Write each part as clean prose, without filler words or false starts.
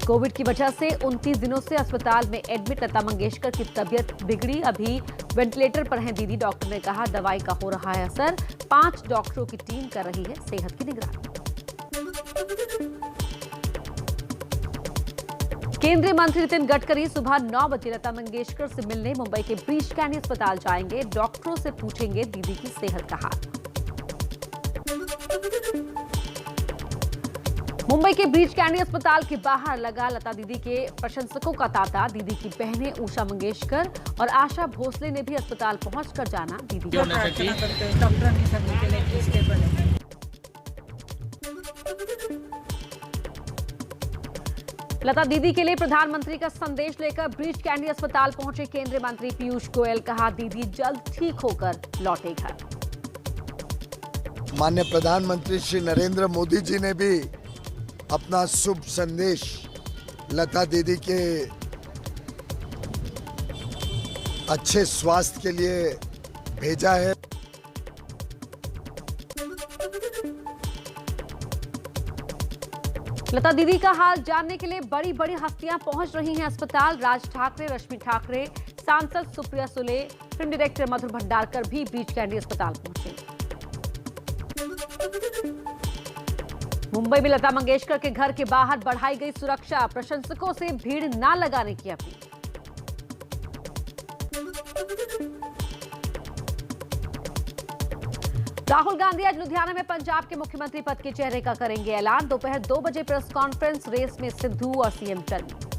Covid की वजह से 29 दिनों से अस्पताल में एडमिट लता मंगेशकर की तबीयत बिगड़ी। अभी वेंटिलेटर पर हैं दीदी। डॉक्टर ने कहा दवाई का हो रहा है असर। 5 डॉक्टरों की टीम कर रही है सेहत की निगरानी। केंद्रीय मंत्री नितिन गडकरी सुबह 9 बजे लता मंगेशकर से मिलने मुंबई के ब्रीच कैंडी अस्पताल जाएंगे। डॉक्टरों से पूछेंगे दीदी की सेहत का हाल। मुंबई के ब्रीच कैंडी अस्पताल के बाहर लगा लता दीदी के प्रशंसकों का तांता। दीदी की बहनें उषा मंगेशकर और आशा भोसले ने भी अस्पताल पहुंचकर जाना दीदी का लता दीदी के लिए प्रधानमंत्री का संदेश लेकर ब्रीच कैंडी अस्पताल पहुंचे केंद्रीय मंत्री पीयूष गोयल। कहा दीदी जल्द ठीक होकर लौटे घर। माननीय प्रधानमंत्री श्री नरेंद्र मोदी जी ने भी अपना शुभ संदेश लता दीदी के अच्छे स्वास्थ्य के लिए भेजा है। लता दीदी का हाल जानने के लिए बड़ी बड़ी हस्तियां पहुंच रही हैं अस्पताल। राज ठाकरे, रश्मि ठाकरे, सांसद सुप्रिया सुले, फिल्म डायरेक्टर मधुर भंडारकर भी ब्रीच कैंडी अस्पताल पहुंचे। मुंबई में लता मंगेशकर के घर के बाहर बढ़ाई गई सुरक्षा। प्रशंसकों से भीड़ न लगाने की अपील। राहुल गांधी आज लुधियाना में पंजाब के मुख्यमंत्री पद के चेहरे का करेंगे ऐलान। दोपहर 2 बजे प्रेस कॉन्फ्रेंस। रेस में सिद्धू और सीएम टंडन।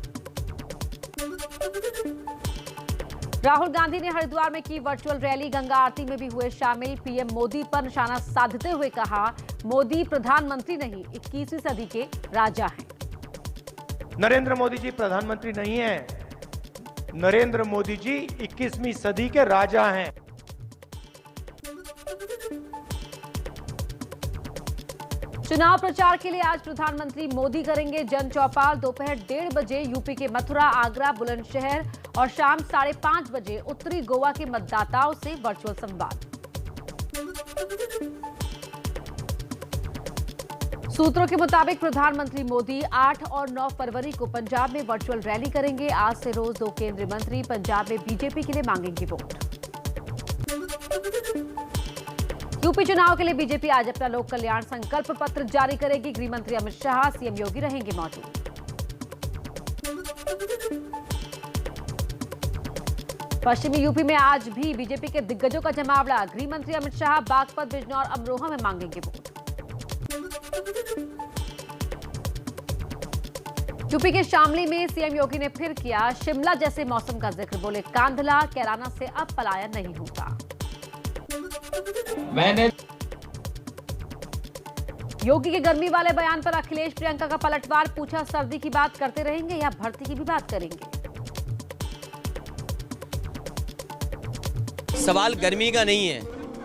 राहुल गांधी ने हरिद्वार में की वर्चुअल रैली। गंगा आरती में भी हुए शामिल। पीएम मोदी पर निशाना साधते हुए कहा मोदी प्रधानमंत्री नहीं 21वीं सदी के राजा हैं। नरेंद्र मोदी जी प्रधानमंत्री नहीं हैं, नरेंद्र मोदी जी 21वीं सदी के राजा हैं। चुनाव प्रचार के लिए आज प्रधानमंत्री मोदी करेंगे जन चौपाल। दोपहर 1:30 बजे यूपी के मथुरा, आगरा, बुलंदशहर और शाम 5:30 बजे उत्तरी गोवा के मतदाताओं से वर्चुअल संवाद। सूत्रों के मुताबिक प्रधानमंत्री मोदी 8 और 9 फरवरी को पंजाब में वर्चुअल रैली करेंगे। आज से रोज 2 केंद्रीय मंत्री पंजाब में बीजेपी के लिए मांगेंगे वोट। यूपी चुनाव के लिए बीजेपी आज अपना लोक कल्याण संकल्प पत्र जारी करेगी। गृह मंत्री अमित शाह, सीएम योगी रहेंगे मौजूद। पश्चिमी यूपी में आज भी बीजेपी के दिग्गजों का जमावड़ा। गृह मंत्री अमित शाह बागपत, बिजनौर, अमरोहा में मांगेंगे वोट। यूपी के शामली में सीएम योगी ने फिर किया शिमला जैसे मौसम का जिक्र। बोले कांधला, कैराना से अब पलायन नहीं होगा। मैंने योगी के गर्मी वाले बयान पर अखिलेश प्रियंका का पलटवार। पूछा सर्दी की बात करते रहेंगे या भर्ती की भी बात करेंगे। सवाल गर्मी का नहीं है,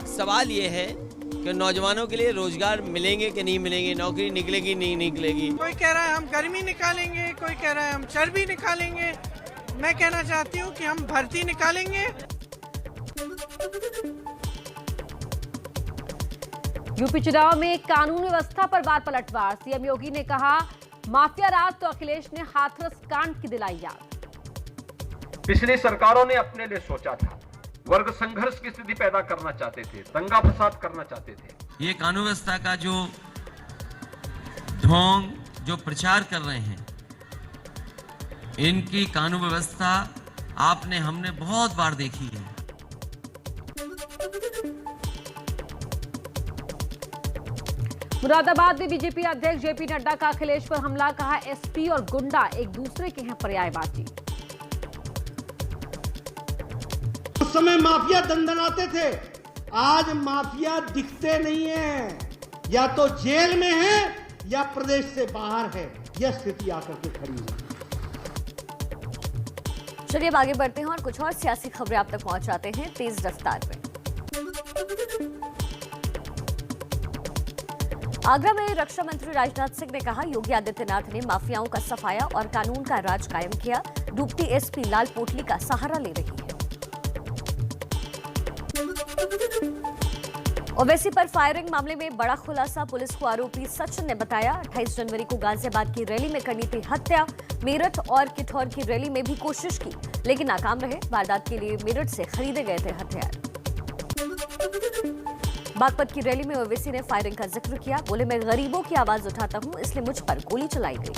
सवाल ये है कि नौजवानों के लिए रोजगार मिलेंगे कि नहीं मिलेंगे, नौकरी निकलेगी नहीं निकलेगी। कोई कह रहा है हम गर्मी निकालेंगे, कोई कह रहा है हम चर्बी निकालेंगे। मैं कहना चाहती हूँ कि हम भर्ती निकालेंगे। यूपी चुनाव में कानून व्यवस्था पर बात पलटवार। सीएम योगी ने कहा माफिया राज तो अखिलेश ने हाथरस कांड की दिलाई याद। पिछली सरकारों ने अपने लिए सोचा था, वर्ग संघर्ष की स्थिति पैदा करना चाहते थे, दंगा फसाद करना चाहते थे। ये कानून व्यवस्था का जो ढोंग जो प्रचार कर रहे हैं, इनकी कानून व्यवस्था आपने हमने बहुत बार देखी है। मुरादाबाद में बीजेपी अध्यक्ष जेपी नड्डा का अखिलेश पर हमला। कहा एसपी और गुंडा एक दूसरे के हैं पर्यायवाची। उस समय माफिया दंदनाते थे, आज माफिया दिखते नहीं है, या तो जेल में है या प्रदेश से बाहर है। यह स्थिति आकर के खड़ी है। चलिए आगे बढ़ते हैं और कुछ और सियासी खबरें आप तक पहुंचाते हैं तेज रफ्तार में। आगरा में रक्षा मंत्री राजनाथ सिंह ने कहा योगी आदित्यनाथ ने माफियाओं का सफाया और कानून का राज कायम किया। डूबती एसपी लाल पोटली का सहारा ले रही है। ओवैसी पर फायरिंग मामले में बड़ा खुलासा। पुलिस को आरोपी सचिन ने बताया 28 जनवरी को गाजियाबाद की रैली में करनी थी हत्या। मेरठ और किठौर की रैली में भी कोशिश की लेकिन नाकाम रहे। वारदात के लिए मेरठ से खरीदे गए थे हथियार। बागपत की रैली में ओवैसी ने फायरिंग का जिक्र किया। बोले, मैं गरीबों की आवाज उठाता हूं इसलिए मुझ पर गोली चलाई गई।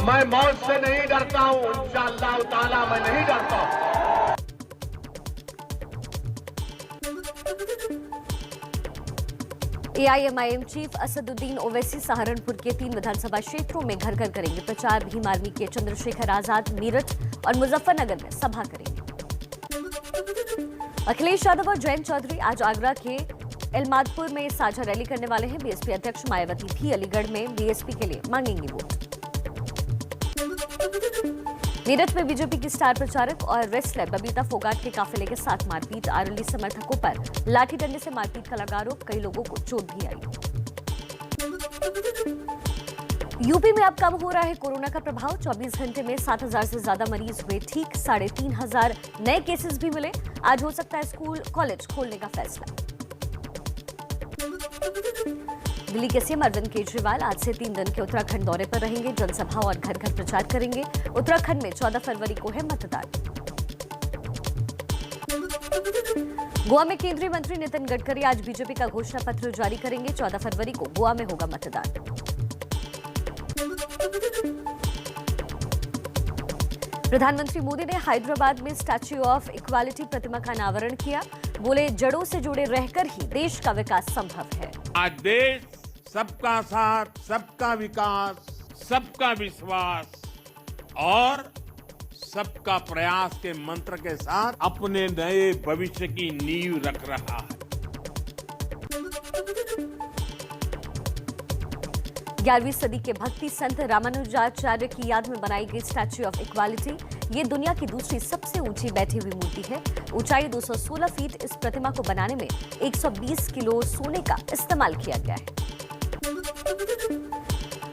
मैं मौत से नहीं डरता हूं, इंशाअल्लाह ताला मैं नहीं डरता हूं। एआईएमआईएम चीफ असदुद्दीन ओवैसी सहारनपुर के 3 विधानसभा क्षेत्रों में घर घर करेंगे प्रचार। भीम आर्मी के चंद्रशेखर आजाद मेरठ और मुजफ्फरनगर में सभा करेंगे। अखिलेश यादव और जयंत चौधरी आज आगरा के एलमादपुर में साझा रैली करने वाले हैं। बीएसपी अध्यक्ष मायावती भी अलीगढ़ में बीएसपी के लिए मांगेंगी वोट। मेरठ में बीजेपी की स्टार प्रचारक और रेसलर बबीता फोगाट के काफिले के साथ मारपीट। आरएलडी समर्थकों पर लाठी डंडे से मारपीट का लगा आरोप। कई लोगों को चोट भी आई। यूपी में अब कम हो रहा है कोरोना का प्रभाव। 24 घंटे में 7,000 से ज्यादा मरीज हुए ठीक। 3,500 नए केसेस भी मिले। आज हो सकता है स्कूल कॉलेज खोलने का फैसला। दिल्ली के सीएम अरविंद केजरीवाल आज से 3 दिन के उत्तराखंड दौरे पर रहेंगे। जनसभा और घर घर प्रचार करेंगे। उत्तराखंड में 14 फरवरी को है मतदान। गोवा में केंद्रीय मंत्री नितिन गडकरी आज बीजेपी का घोषणा पत्र जारी करेंगे। 14 फरवरी को गोवा में होगा मतदान। प्रधानमंत्री मोदी ने हैदराबाद में स्टैच्यू ऑफ इक्वालिटी प्रतिमा का अनावरण किया। बोले, जड़ों से जुड़े रहकर ही देश का विकास संभव है। आज देश सबका साथ, सबका विकास, सबका विश्वास और सबका प्रयास के मंत्र के साथ अपने नए भविष्य की नींव रख रहा है। 11वीं सदी के भक्ति संत रामानुजाचार्य की याद में बनाई गई स्टैच्यू ऑफ इक्वालिटी ये दुनिया की दूसरी सबसे ऊंची बैठी हुई मूर्ति है। ऊंचाई 216 फीट। इस प्रतिमा को बनाने में 120 किलो सोने का इस्तेमाल किया गया है।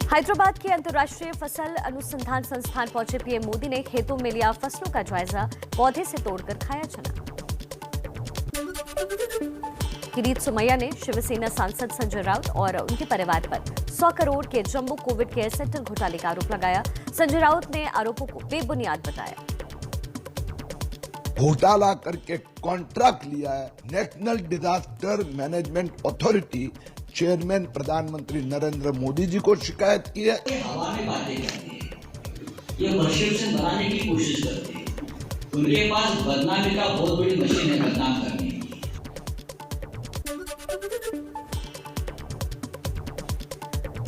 हैदराबाद के अंतर्राष्ट्रीय फसल अनुसंधान संस्थान पहुंचे पीएम मोदी ने खेतों में लिया फसलों का जायजा। पौधे से तोड़कर खाया चना। किरीट सोमैया ने शिवसेना सांसद संजय राउत और उनके परिवार पर 100 करोड़ के जम्बो कोविड केयर सेंटर घोटाले का आरोप लगाया। संजय राउत ने आरोपों को बेबुनियाद बताया। घोटाला करके कॉन्ट्रैक्ट लिया है। National disaster management authority chairman प्रधानमंत्री नरेंद्र मोदी जी को शिकायत की है। हवा में बातें करते हैं, ये परसेप्शन बनाने की कोशिश करते हैं। उनके पास बदनामी का बहुत बड़ी मशीन है बदनाम करने की।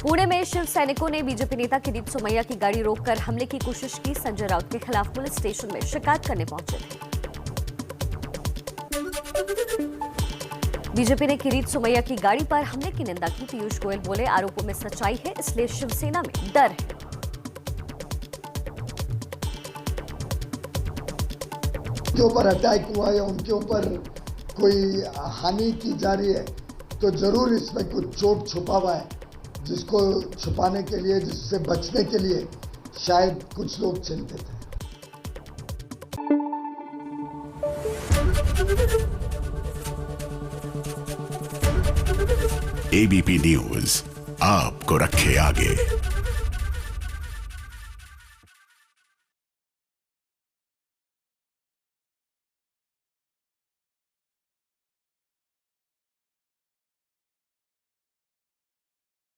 पुणे में शिव सैनिकों ने बीजेपी नेता किरीट सोमैया की गाड़ी रोककर हमले की कोशिश की। संजय राउत के खिलाफ पुलिस स्टेशन में शिकायत करने पहुंचे थे। बीजेपी ने किरीट सोमैया की गाड़ी पर हमले की निंदा की। पीयूष गोयल बोले, आरोपों में सच्चाई है इसलिए शिवसेना में डर है। के ऊपर अटैक हुआ या उनके ऊपर कोई हानि की जा रही है तो जरूर इसमें कुछ चोट छुपा हुआ है, जिसको छुपाने के लिए, जिससे बचने के लिए शायद कुछ लोग चिंतित हैं। एबीपी न्यूज आपको रखे आगे।